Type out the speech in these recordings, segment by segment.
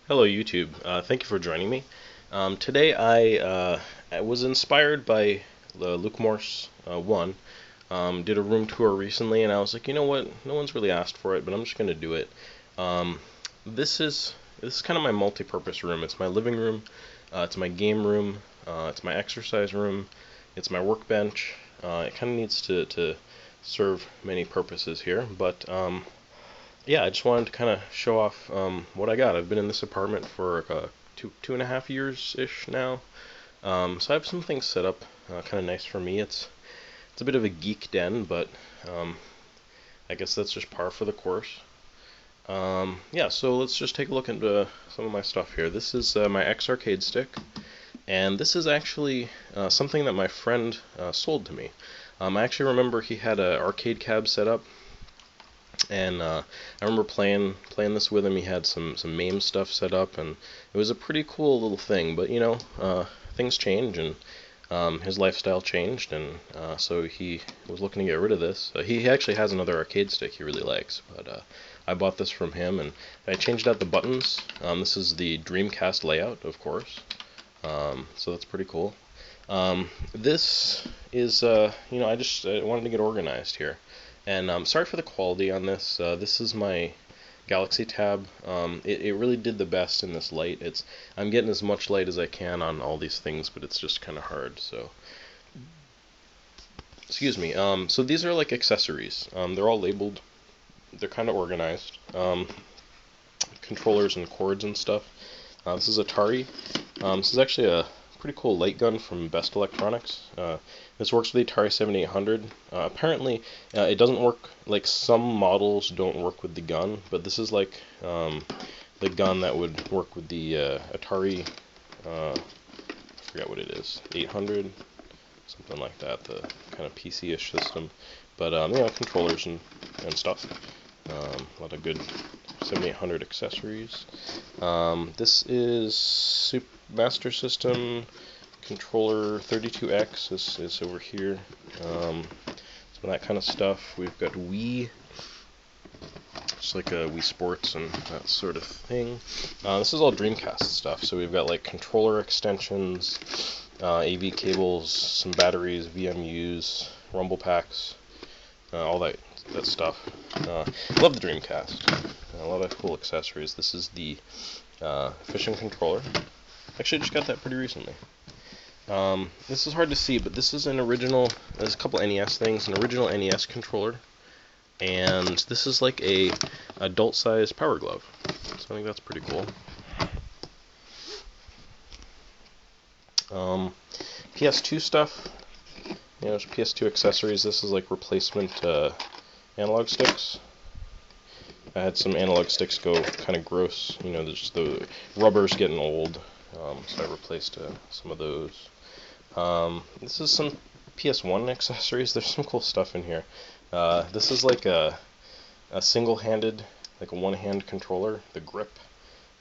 Hello YouTube, thank you for joining me. Today I was inspired by Luke Morse 1. Did a room tour recently and I was like, you know what, no one's really asked for it, but I'm just going to do it. Um, this is kind of my multi-purpose room. It's my living room, it's my game room, it's my exercise room, it's my workbench. It kind of needs to serve many purposes here, but yeah, I just wanted to kind of show off what I got. I've been in this apartment for two and a half years ish now, so I have some things set up, kind of nice for me. It's a bit of a geek den, but um, I guess that's just par for the course. Yeah, so let's just take a look into some of my stuff here. This is my X arcade stick, and this is actually something that my friend sold to me. I actually remember he had an arcade cab set up. And I remember playing this with him. He had some MAME stuff set up, and it was a pretty cool little thing. But you know, things change, and his lifestyle changed, and so he was looking to get rid of this. He actually has another arcade stick he really likes, but I bought this from him, and I changed out the buttons. This is the Dreamcast layout, of course, so that's pretty cool. This is, you know, I wanted to get organized here. And sorry for the quality on this. This is my Galaxy Tab. It really did the best in this light. I'm getting as much light as I can on all these things, but it's just kind of hard. So, excuse me. So these are like accessories. They're all labeled. They're kind of organized. Controllers and cords and stuff. This is Atari. This is actually a pretty cool light gun from Best Electronics. This works with the Atari 7800. Apparently, it doesn't work, like some models don't work with the gun, but this is like the gun that would work with the Atari, I forget what it is, 800, something like that, the kind of PC-ish system. But, you know, controllers and stuff. A lot of good 7800 accessories. This is Master System controller 32X. This is over here. Some of that kind of stuff. We've got Wii, just like a Wii Sports and that sort of thing. This is all Dreamcast stuff. So we've got like controller extensions, AV cables, some batteries, VMUs, rumble packs, all that stuff. Love the Dreamcast. A lot of cool accessories. This is the fishing controller. Actually, I just got that pretty recently. This is hard to see, but this is an original. There's a couple NES things. An original NES controller, and this is like a adult-sized Power Glove. So I think that's pretty cool. PS2 stuff. You know, there's PS2 accessories. This is like replacement analog sticks. I had some analog sticks go kind of gross. You know, just the rubber's getting old, so I replaced some of those. This is some PS1 accessories. There's some cool stuff in here. This is like a single-handed, like a one-hand controller, the grip.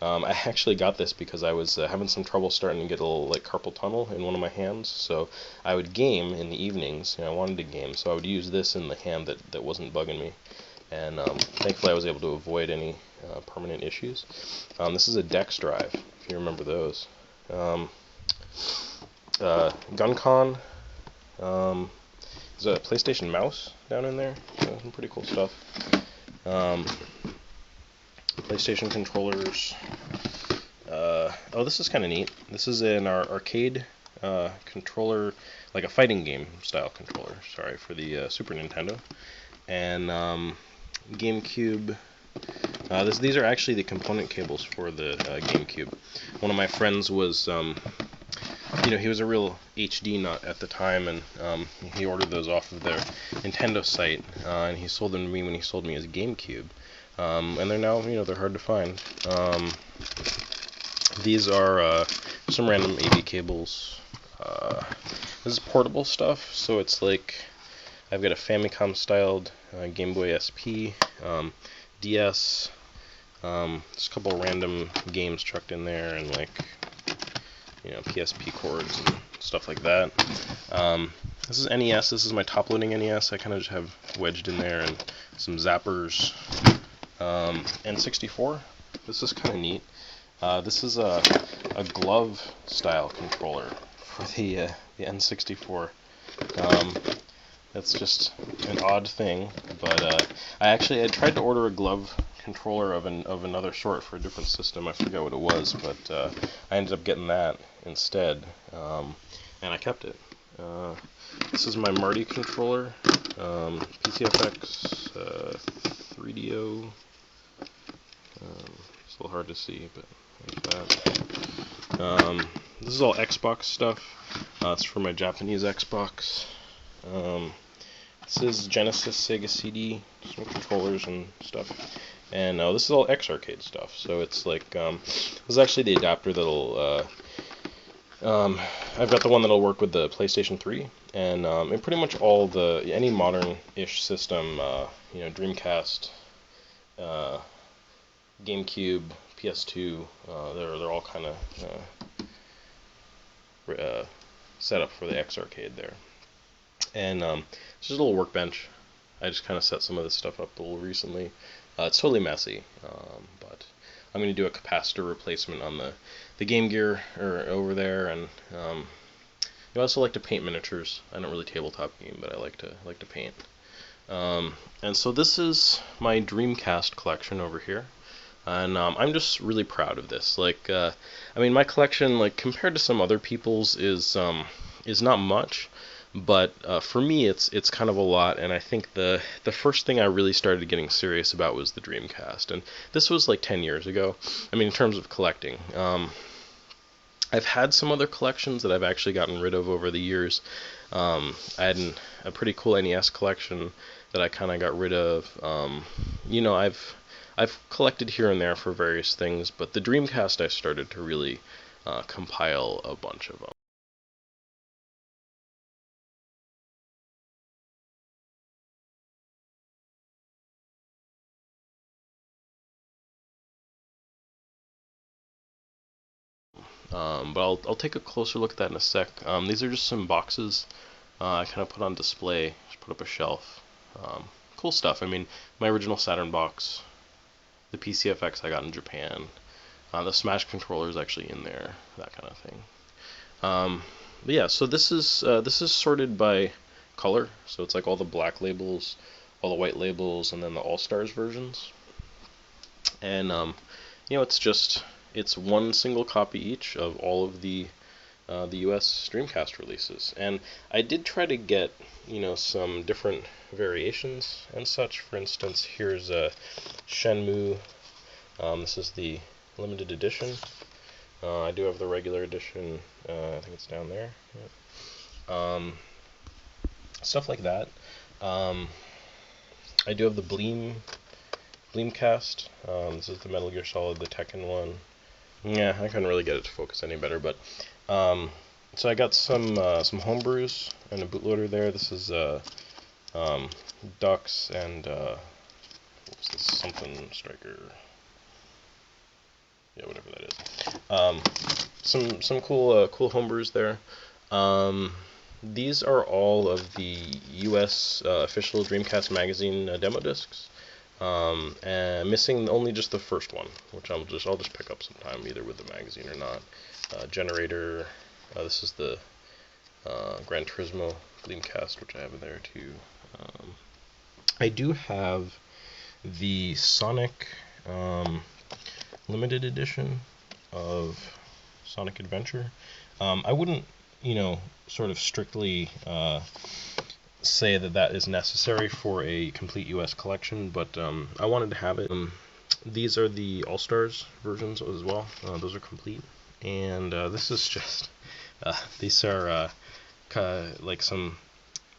I actually got this because I was having some trouble starting to get a little like carpal tunnel in one of my hands. So I would game in the evenings. You know, I wanted to game, so I would use this in the hand that wasn't bugging me. And thankfully I was able to avoid any permanent issues. This is a Dex drive, if you remember those. GunCon. There's a PlayStation mouse down in there. Some pretty cool stuff. PlayStation controllers. Oh, this is kind of neat. This is an arcade controller, like a fighting game style controller. Sorry, for the Super Nintendo. And GameCube. These are actually the component cables for the GameCube. One of my friends was, you know, he was a real HD nut at the time, and he ordered those off of their Nintendo site, and he sold them to me when he sold me his GameCube. And they're now, you know, they're hard to find. These are some random AV cables. This is portable stuff, so it's like I've got a Famicom-styled Game Boy SP, DS, just a couple random games chucked in there, and like, you know, PSP cords and stuff like that. This is NES. This is my top-loading NES. I kind of just have wedged in there, and some zappers. N64. This is kind of neat. This is a glove style controller for the N64. Um, that's just an odd thing, but I tried to order a glove controller of another sort for a different system. I forget what it was, but I ended up getting that instead, and I kept it. This is my Marty controller, PCFX 3DO. It's a little hard to see, but like that. This is all Xbox stuff. It's for my Japanese Xbox. This is Genesis, Sega CD, some controllers and stuff. And this is all X-Arcade stuff. So it's like, this is actually the adapter that'll, I've got the one that'll work with the PlayStation 3. And pretty much any modern-ish system, Dreamcast, GameCube, PS2, they're all kind of set up for the X-Arcade there. And it's just a little workbench. I just kind of set some of this stuff up a little recently. It's totally messy, but I'm going to do a capacitor replacement on the Game Gear over there, and I also like to paint miniatures. I don't really tabletop game, but I like to paint. And so this is my Dreamcast collection over here. And I'm just really proud of this. Like, I mean, my collection, like compared to some other people's, is not much, but for me, it's kind of a lot. And I think the first thing I really started getting serious about was the Dreamcast, and this was like 10 years ago. I mean, in terms of collecting, I've had some other collections that I've actually gotten rid of over the years. I had a pretty cool NES collection that I kind of got rid of. I've collected here and there for various things, but the Dreamcast I started to really compile a bunch of them. But I'll take a closer look at that in a sec. These are just some boxes I kind of put on display, just put up a shelf. Cool stuff. I mean, my original Saturn box, the PCFX I got in Japan, the Smash controller is actually in there, that kind of thing. But yeah, so this is sorted by color. So it's like all the black labels, all the white labels, and then the All Stars versions. And it's one single copy each of all of the US Dreamcast releases. And I did try to get some different variations and such. For instance, here's a Shenmue. This is the limited edition. I do have the regular edition. I think it's down there. Yep. Stuff like that. I do have the Bleemcast. This is the Metal Gear Solid, the Tekken one. Yeah, I couldn't really get it to focus any better, but so I got some homebrews and a bootloader there. This is Ducks and what's this? Something Striker. Yeah, whatever that is. Some cool homebrews there. These are all of the U.S. Official Dreamcast magazine demo discs. And missing only just the first one, which I'll just pick up sometime, either with the magazine or not. Generator. This is the Gran Turismo Gleamcast, which I have in there too. I do have the Sonic limited edition of Sonic Adventure. I wouldn't, sort of strictly say that is necessary for a complete US collection, but I wanted to have it. These are the All-Stars versions as well. Those are complete. And this is just, these are like some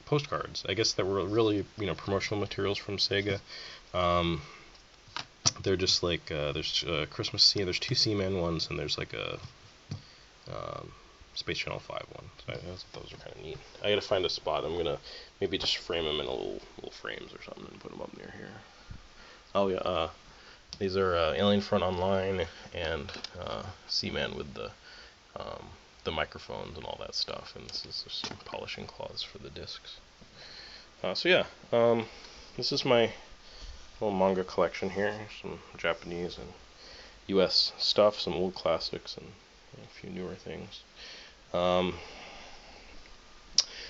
postcards, I guess, that were really, promotional materials from Sega. They're just like, there's Christmas scene, there's two Seaman ones, and there's like a Space Channel 5 one. So those are kind of neat. I gotta find a spot. I'm gonna maybe just frame them in a little frames or something and put them up near here. Oh yeah, these are Alien Front Online and Seaman with the microphones and all that stuff. And this is just some polishing cloths for the discs. So yeah, this is my little manga collection here. Some Japanese and U.S. stuff, some old classics, and a few newer things. Um,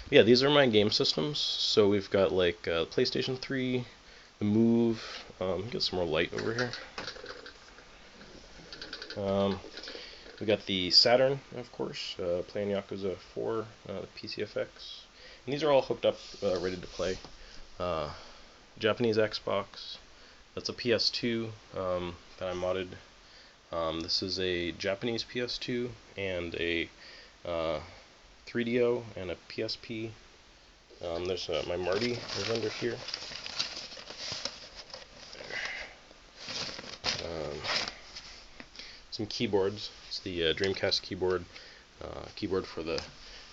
yeah, these are my game systems. So we've got like PlayStation 3, the Move. Get some more light over here. We got the Saturn, of course, playing Yakuza 4, the PCFX. And these are all hooked up, ready to play. Japanese Xbox. That's a PS2 that I modded. This is a Japanese PS2 and a 3DO and a PSP. There's my Marty is under here. Some keyboards. It's the Dreamcast keyboard. Keyboard for the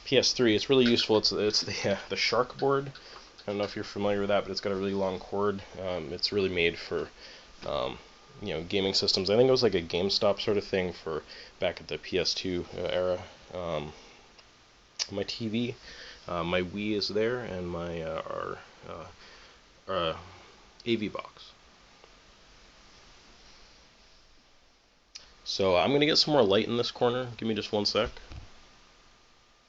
PS3. It's really useful. It's the Shark board. I don't know if you're familiar with that, but it's got a really long cord. It's really made for gaming systems. I think it was like a GameStop sort of thing for back at the PS2 era. My TV, my Wii is there, and my our AV box. So I'm gonna get some more light in this corner. Give me just one sec.